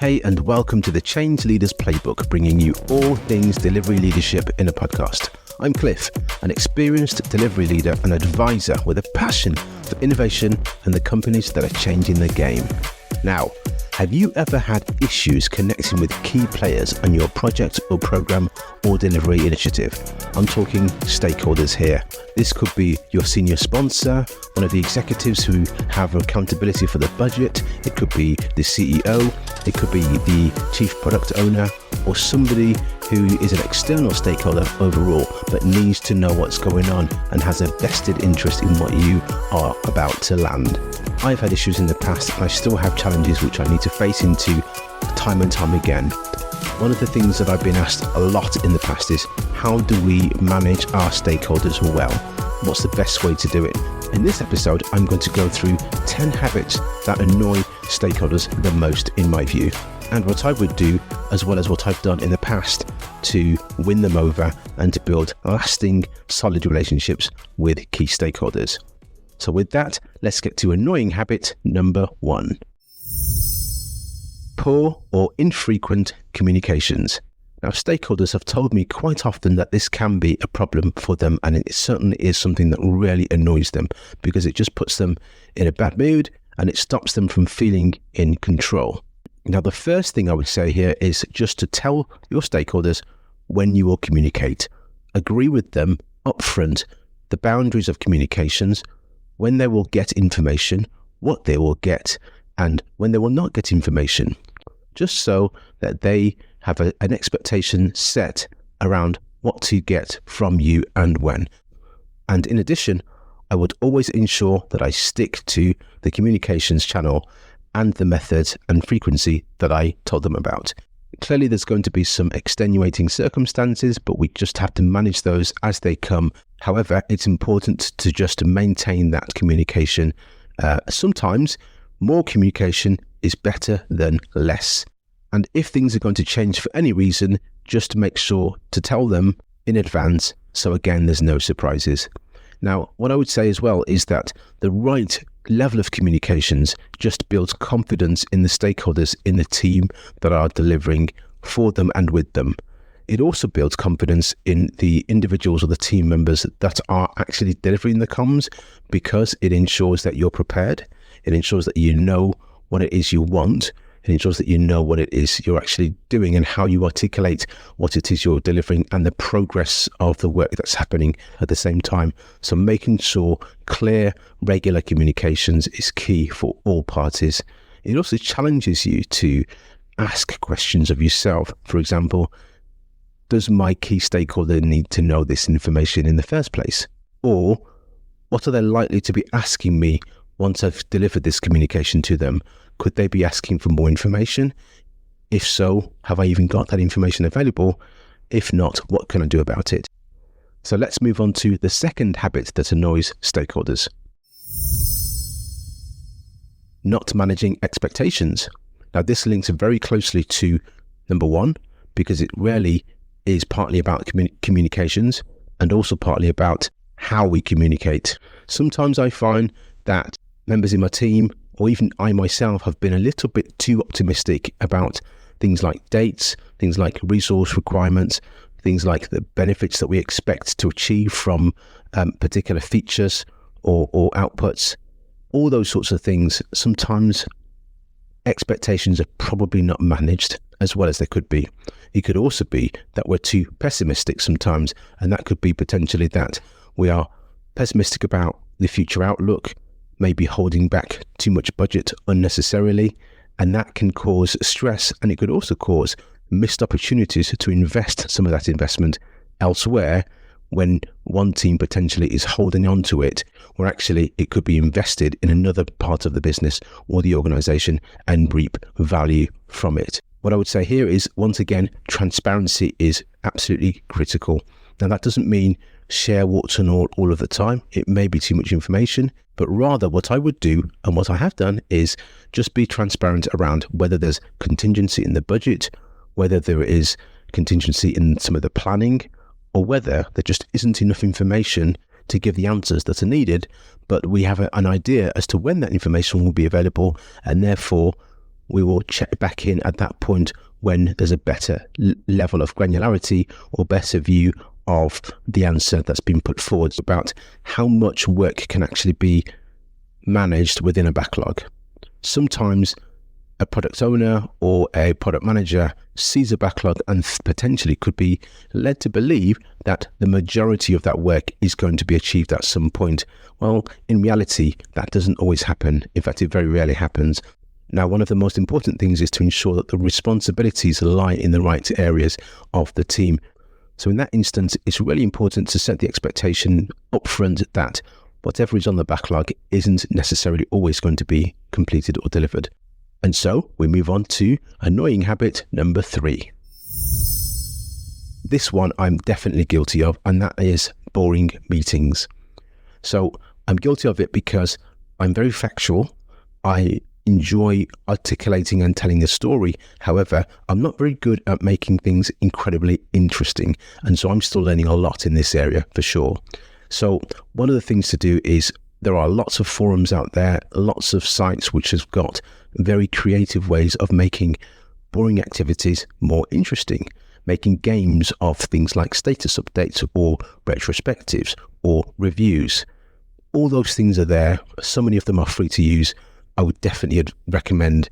Hey, and welcome to the Change Leaders Playbook, bringing you all things delivery leadership in a podcast. I'm Cliff, an experienced delivery leader and advisor with a passion for innovation and the companies that are changing the game. Now, have you ever had issues connecting with key players on your project or program or delivery initiative? I'm talking stakeholders here. This could be your senior sponsor, one of the executives who have accountability for the budget. It could be the CEO. It could be the chief product owner, or somebody who is an external stakeholder overall, but needs to know what's going on and has a vested interest in what you are about to land. I've had issues in the past, and I still have challenges which I need to face into time and time again. One of the things that I've been asked a lot in the past is, how do we manage our stakeholders well? What's the best way to do it? In this episode, I'm going to go through 10 habits that annoy stakeholders the most in my view, and what I would do, as well as what I've done in the past to win them over and to build lasting, solid relationships with key stakeholders. So with that, let's get to annoying habit number 1. Poor or infrequent communications. Now, stakeholders have told me quite often that this can be a problem for them, and it certainly is something that really annoys them because it just puts them in a bad mood and it stops them from feeling in control. Now, the first thing I would say here is just to tell your stakeholders when you will communicate. Agree with them upfront the boundaries of communications, when they will get information, what they will get, and when they will not get information, just so that they have an expectation set around what to get from you and when. And in addition, I would always ensure that I stick to the communications channel and the methods and frequency that I told them about. Clearly, there's going to be some extenuating circumstances, but we just have to manage those as they come. However, it's important to just maintain that communication. Sometimes more communication is better than less. And if things are going to change for any reason, just make sure to tell them in advance. So again, there's no surprises. Now, what I would say as well is that the right level of communications just builds confidence in the stakeholders in the team that are delivering for them and with them. It also builds confidence in the individuals or the team members that are actually delivering the comms, because it ensures that you're prepared. It ensures that you know what it is you want. It ensures that you know what it is you're actually doing and how you articulate what it is you're delivering and the progress of the work that's happening at the same time. So making sure clear, regular communications is key for all parties. It also challenges you to ask questions of yourself. For example, does my key stakeholder need to know this information in the first place? Or what are they likely to be asking me once I've delivered this communication to them? Could they be asking for more information? If so, have I even got that information available? If not, what can I do about it? So let's move on to the second habit that annoys stakeholders. Not managing expectations. Now, this links very closely to number 1, because it really is partly about communications and also partly about how we communicate. Sometimes I find that members in my team, or even I myself, have been a little bit too optimistic about things like dates, things like resource requirements, things like the benefits that we expect to achieve from particular features or outputs, all those sorts of things. Sometimes expectations are probably not managed as well as they could be. It could also be that we're too pessimistic sometimes, and that could be potentially that we are pessimistic about the future outlook, maybe holding back too much budget unnecessarily, and that can cause stress, and it could also cause missed opportunities to invest some of that investment elsewhere when one team potentially is holding on to it, where actually it could be invested in another part of the business or the organization and reap value from it. What I would say here is, once again, transparency is absolutely critical. Now, that doesn't mean share warts and all of the time. It may be too much information, but rather what I would do, and what I have done, is just be transparent around whether there's contingency in the budget, whether there is contingency in some of the planning, or whether there just isn't enough information to give the answers that are needed, but we have an idea as to when that information will be available, and therefore we will check back in at that point when there's a better level of granularity or better view of the answer that's been put forward about how much work can actually be managed within a backlog. Sometimes a product owner or a product manager sees a backlog and potentially could be led to believe that the majority of that work is going to be achieved at some point. Well, in reality, that doesn't always happen. In fact, it very rarely happens. Now, one of the most important things is to ensure that the responsibilities lie in the right areas of the team. So in that instance, it's really important to set the expectation upfront that whatever is on the backlog isn't necessarily always going to be completed or delivered. And so we move on to annoying habit number 3. This one I'm definitely guilty of, and that is boring meetings. So I'm guilty of it because I'm very factual. I enjoy articulating and telling a story. However, I'm not very good at making things incredibly interesting. And so I'm still learning a lot in this area for sure. So one of the things to do is there are lots of forums out there, lots of sites which have got very creative ways of making boring activities more interesting, making games of things like status updates or retrospectives or reviews. All those things are there. So many of them are free to use. I would definitely recommend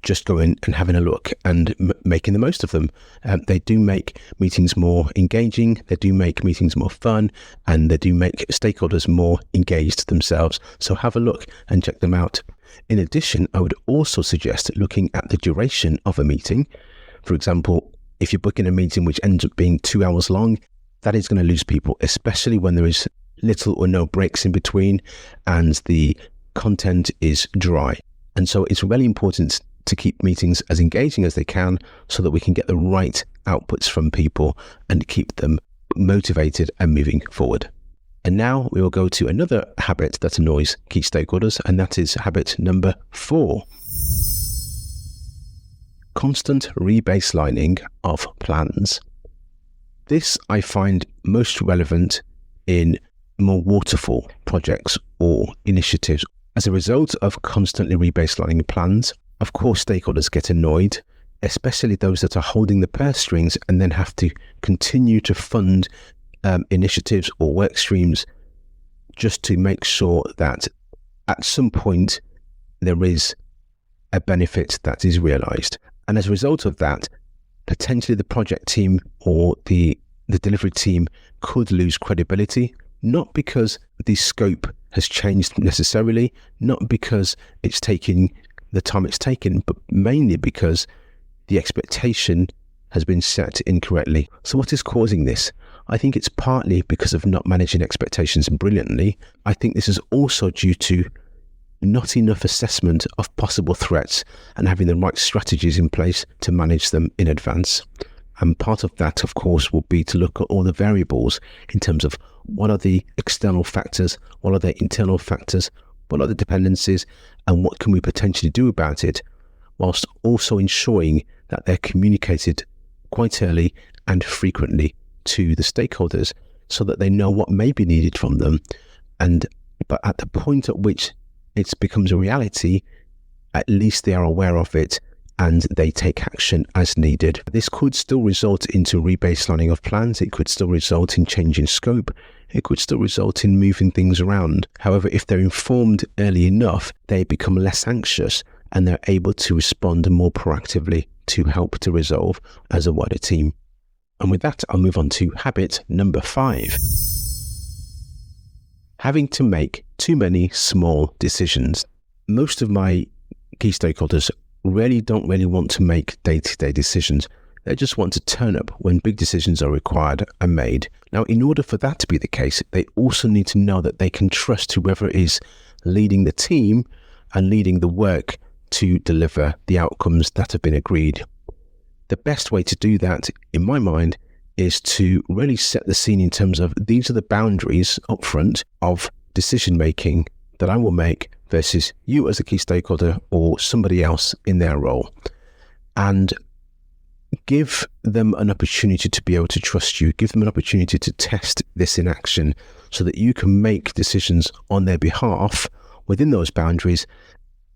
just going and having a look and making the most of them. They do make meetings more engaging, they do make meetings more fun, and they do make stakeholders more engaged themselves. So have a look and check them out. In addition, I would also suggest looking at the duration of a meeting. For example, if you're booking a meeting which ends up being 2 hours long, that is going to lose people, especially when there is little or no breaks in between and the content is dry. And so it's really important to keep meetings as engaging as they can so that we can get the right outputs from people and keep them motivated and moving forward. And now we will go to another habit that annoys key stakeholders, and that is habit number 4. Constant rebaselining of plans. This I find most relevant in more waterfall projects or initiatives. As a result of constantly rebaselining plans, of course, stakeholders get annoyed, especially those that are holding the purse strings and then have to continue to fund initiatives or work streams just to make sure that at some point there is a benefit that is realized. And as a result of that, potentially the project team or the delivery team could lose credibility, not because the scope has changed necessarily, not because it's taking the time it's taken, but mainly because the expectation has been set incorrectly. So what is causing this? I think it's partly because of not managing expectations brilliantly. I think this is also due to not enough assessment of possible threats and having the right strategies in place to manage them in advance. And part of that, of course, will be to look at all the variables in terms of what are the external factors, what are the internal factors, what are the dependencies, and what can we potentially do about it, whilst also ensuring that they're communicated quite early and frequently to the stakeholders so that they know what may be needed from them. But at the point at which it becomes a reality, at least they are aware of it and they take action as needed. This could still result into rebaselining of plans. It could still result in changing scope. It could still result in moving things around. However, if they're informed early enough, they become less anxious and they're able to respond more proactively to help to resolve as a wider team. And with that, I'll move on to habit number 5. Having to make too many small decisions. Most of my key stakeholders don't really want to make day-to-day decisions. They just want to turn up when big decisions are required and made. Now, in order for that to be the case, they also need to know that they can trust whoever is leading the team and leading the work to deliver the outcomes that have been agreed. The best way to do that, in my mind, is to really set the scene in terms of these are the boundaries up front of decision making that I will make versus you as a key stakeholder or somebody else in their role. And give them an opportunity to be able to trust you. Give them an opportunity to test this in action so that you can make decisions on their behalf within those boundaries.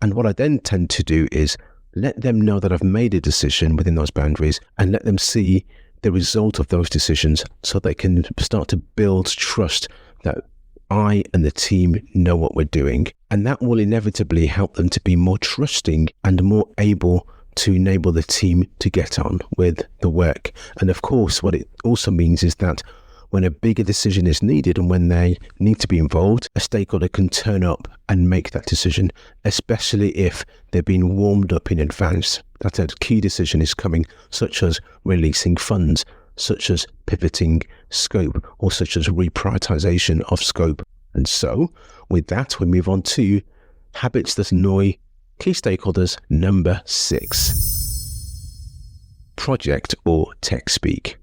And what I then tend to do is Let them know that I've made a decision within those boundaries, and let them see the result of those decisions so they can start to build trust that I and the team know what we're doing. And that will inevitably help them to be more trusting and more able to enable the team to get on with the work. And of course, what it also means is that when a bigger decision is needed and when they need to be involved, a stakeholder can turn up and make that decision, especially if they've been warmed up in advance that a key decision is coming, such as releasing funds, such as pivoting scope, or such as reprioritization of scope. And so with that, we move on to habits that annoy key stakeholders number 6. Project or tech speak.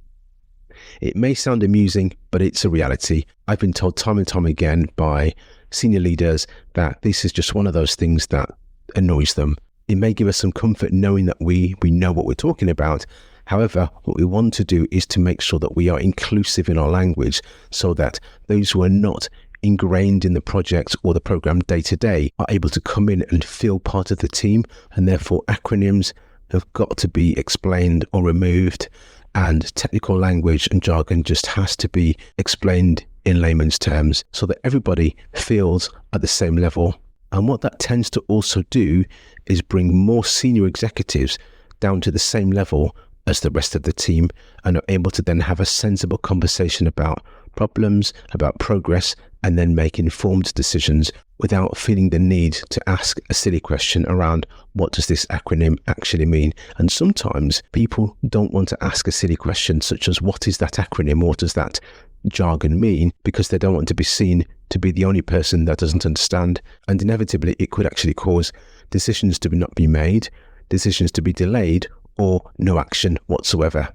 It may sound amusing, but it's a reality. I've been told time and time again by senior leaders that this is just one of those things that annoys them. It may give us some comfort knowing that we know what we're talking about. However, what we want to do is to make sure that we are inclusive in our language so that those who are not ingrained in the project or the program day to day are able to come in and feel part of the team, and therefore acronyms have got to be explained or removed, and technical language and jargon just has to be explained in layman's terms so that everybody feels at the same level. And what that tends to also do is bring more senior executives down to the same level as the rest of the team and are able to then have a sensible conversation about problems, about progress, and then make informed decisions without feeling the need to ask a silly question around what does this acronym actually mean. And sometimes people don't want to ask a silly question such as what is that acronym, what does that jargon mean, because they don't want to be seen to be the only person that doesn't understand. And inevitably it could actually cause decisions to not be made, decisions to be delayed, or no action whatsoever.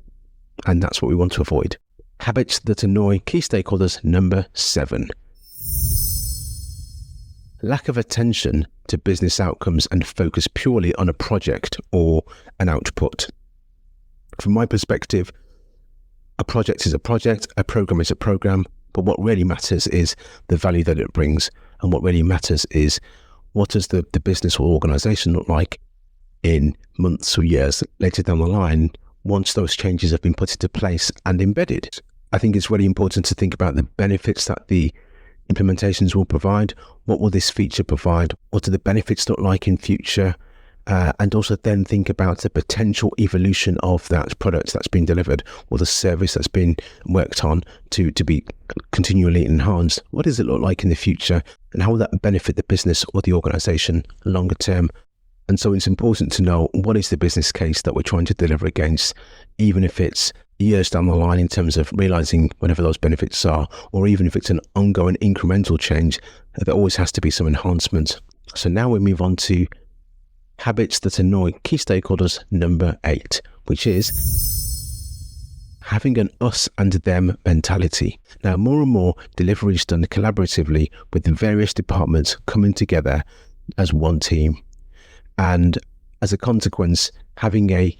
And that's what we want to avoid. Habits that annoy key stakeholders number 7. Lack of attention to business outcomes and focus purely on a project or an output. From my perspective, a project is a project, a program is a program, but what really matters is the value that it brings. And what really matters is what does the business or organization look like in months or years later down the line once those changes have been put into place and embedded. I think it's really important to think about the benefits that the implementations will provide. What will this feature provide? What do the benefits look like in future? And also then think about the potential evolution of that product that's been delivered or the service that's been worked on to be continually enhanced. What does it look like in the future? And how will that benefit the business or the organization longer term? And so it's important to know what is the business case that we're trying to deliver against, even if it's years down the line in terms of realizing whatever those benefits are, or even if it's an ongoing incremental change, there always has to be some enhancement. So now we move on to habits that annoy key stakeholders number 8, which is having an us and them mentality. Now, more and more delivery is done collaboratively with the various departments coming together as one team. And as a consequence, having a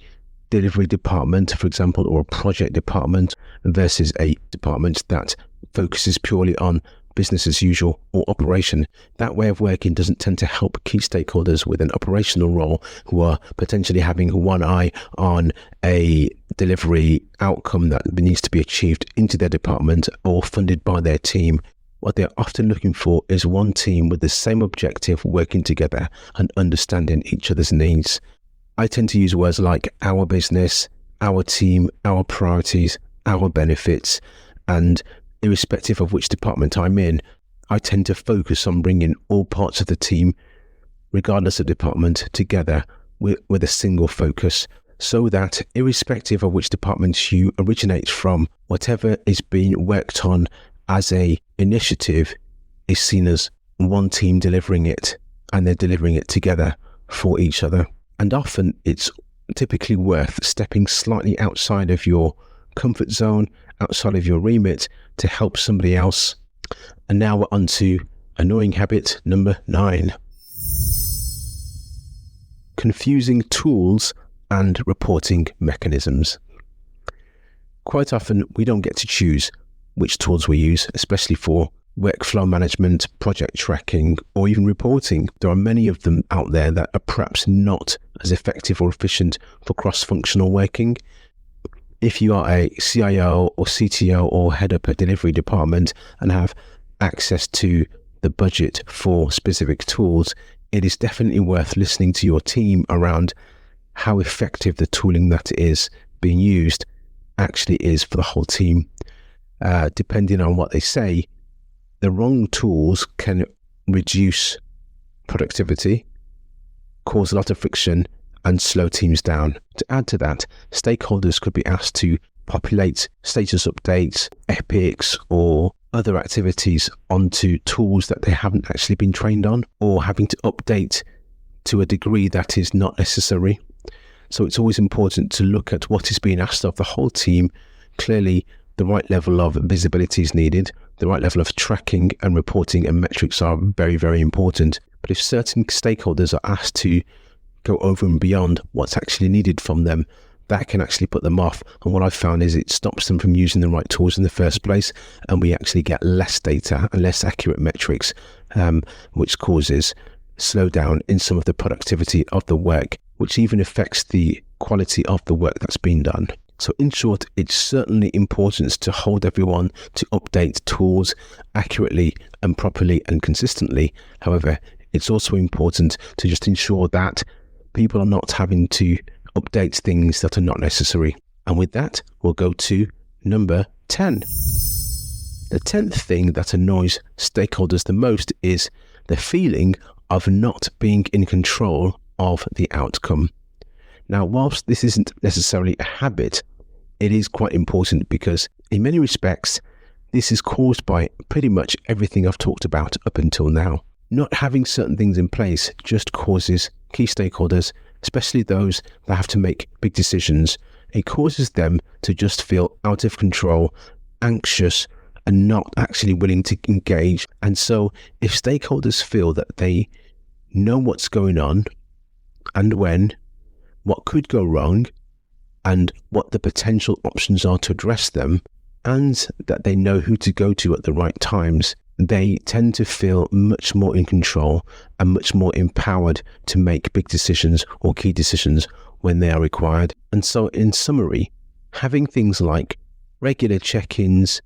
delivery department, for example, or a project department versus a department that focuses purely on business as usual or operation, that way of working doesn't tend to help key stakeholders with an operational role who are potentially having one eye on a delivery outcome that needs to be achieved into their department or funded by their team. What they're often looking for is one team with the same objective working together and understanding each other's needs. I tend to use words like our business, our team, our priorities, our benefits, and irrespective of which department I'm in, I tend to focus on bringing all parts of the team, regardless of department, together with a single focus, so that irrespective of which department you originate from, whatever is being worked on as a initiative is seen as one team delivering it, and they're delivering it together for each other. And often it's typically worth stepping slightly outside of your comfort zone, outside of your remit to help somebody else. And now we're on to annoying habit number 9. Confusing tools and reporting mechanisms. Quite often we don't get to choose which tools we use, especially for workflow management, project tracking, or even reporting. There are many of them out there that are perhaps not as effective or efficient for cross-functional working. If you are a CIO or CTO or head up a delivery department and have access to the budget for specific tools, it is definitely worth listening to your team around how effective the tooling that is being used actually is for the whole team. Depending on what they say, the wrong tools can reduce productivity, cause a lot of friction, and slow teams down. To add to that, stakeholders could be asked to populate status updates, epics, or other activities onto tools that they haven't actually been trained on, or having to update to a degree that is not necessary. So it's always important to look at what is being asked of the whole team. Clearly, the right level of visibility is needed. The right level of tracking and reporting and metrics are very, very important. But if certain stakeholders are asked to go over and beyond what's actually needed from them, that can actually put them off. And what I've found is it stops them from using the right tools in the first place, and we actually get less data and less accurate metrics, which causes slowdown in some of the productivity of the work, which even affects the quality of the work that's being done. So in short, it's certainly important to hold everyone to update tools accurately and properly and consistently. However, it's also important to just ensure that people are not having to update things that are not necessary. And with that, we'll go to number 10. The 10th thing that annoys stakeholders the most is the feeling of not being in control of the outcome. Now, whilst this isn't necessarily a habit, it is quite important because in many respects, this is caused by pretty much everything I've talked about up until now. Not having certain things in place just causes key stakeholders, especially those that have to make big decisions, it causes them to just feel out of control, anxious, and not actually willing to engage. And so if stakeholders feel that they know what's going on and when, what could go wrong, and what the potential options are to address them, and that they know who to go to at the right times, they tend to feel much more in control and much more empowered to make big decisions or key decisions when they are required. And so in summary, having things like regular check-ins,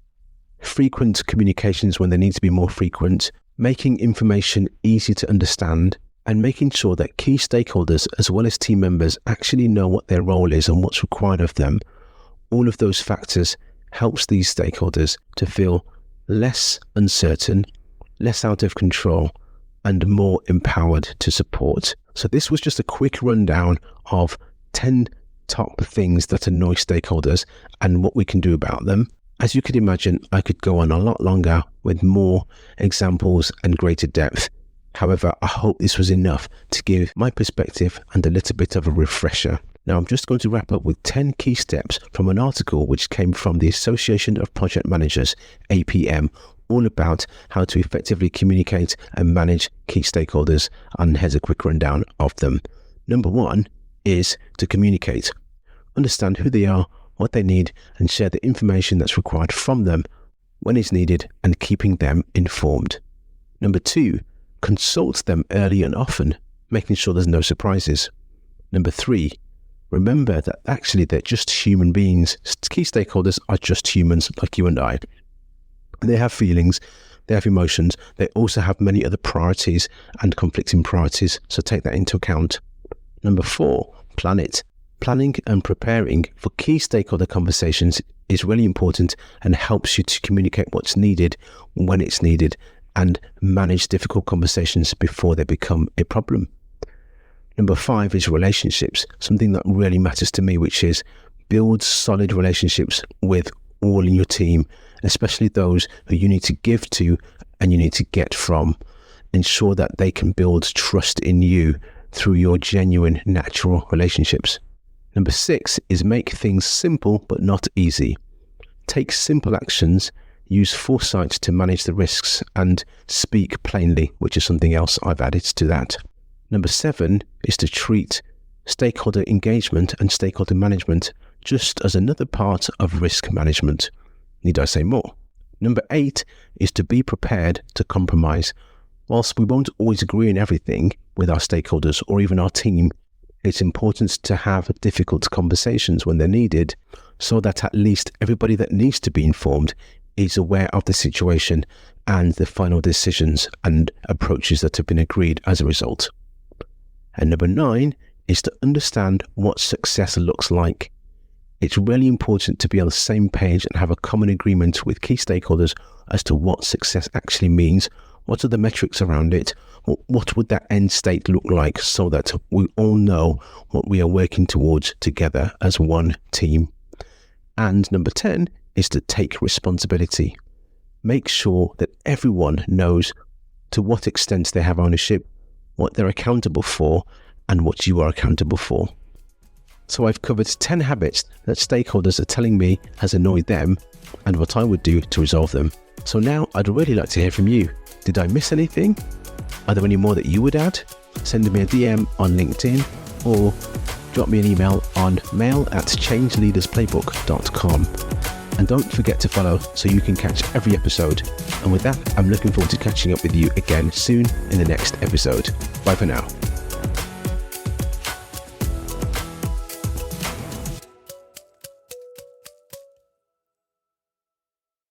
frequent communications when they need to be more frequent, making information easy to understand, and making sure that key stakeholders as well as team members actually know what their role is and what's required of them, all of those factors helps these stakeholders to feel less uncertain, less out of control, and more empowered to support. So this was just a quick rundown of 10 top things that annoy stakeholders and what we can do about them. As you could imagine, I could go on a lot longer with more examples and greater depth. However, I hope this was enough to give my perspective and a little bit of a refresher. Now, I'm just going to wrap up with 10 key steps from an article which came from the Association of Project Managers, APM, all about how to effectively communicate and manage key stakeholders. And here's a quick rundown of them. Number 1 is to communicate. Understand who they are, what they need, and share the information that's required from them when it's needed, and keeping them informed. Number 2, consult them early and often, making sure there's no surprises. Number 3, remember that actually they're just human beings. Key stakeholders are just humans like you and I. They have feelings, they have emotions, they also have many other priorities and conflicting priorities, so take that into account. Number 4, plan it. Planning and preparing for key stakeholder conversations is really important and helps you to communicate what's needed when it's needed and manage difficult conversations before they become a problem. Number 5 is relationships, something that really matters to me, which is build solid relationships with all in your team, especially those who you need to give to and you need to get from. Ensure that they can build trust in you through your genuine, natural relationships. Number 6 is make things simple but not easy. Take simple actions, use foresight to manage the risks, and speak plainly, which is something else I've added to that. Number 7 is to treat stakeholder engagement and stakeholder management just as another part of risk management. Need I say more? Number 8 is to be prepared to compromise. Whilst we won't always agree on everything with our stakeholders or even our team, it's important to have difficult conversations when they're needed, so that at least everybody that needs to be informed is aware of the situation and the final decisions and approaches that have been agreed as a result. And number 9 is to understand what success looks like. It's really important to be on the same page and have a common agreement with key stakeholders as to what success actually means. What are the metrics around it? What would that end state look like, so that we all know what we are working towards together as one team? And number 10 is to take responsibility. Make sure that everyone knows to what extent they have ownership, what they're accountable for, and what you are accountable for. So I've covered 10 habits that stakeholders are telling me has annoyed them and what I would do to resolve them. So now I'd really like to hear from you. Did I miss anything? Are there any more that you would add? Send me a DM on LinkedIn or drop me an email on mail@changeleadersplaybook.com. And don't forget to follow so you can catch every episode. And with that, I'm looking forward to catching up with you again soon in the next episode. Bye for now.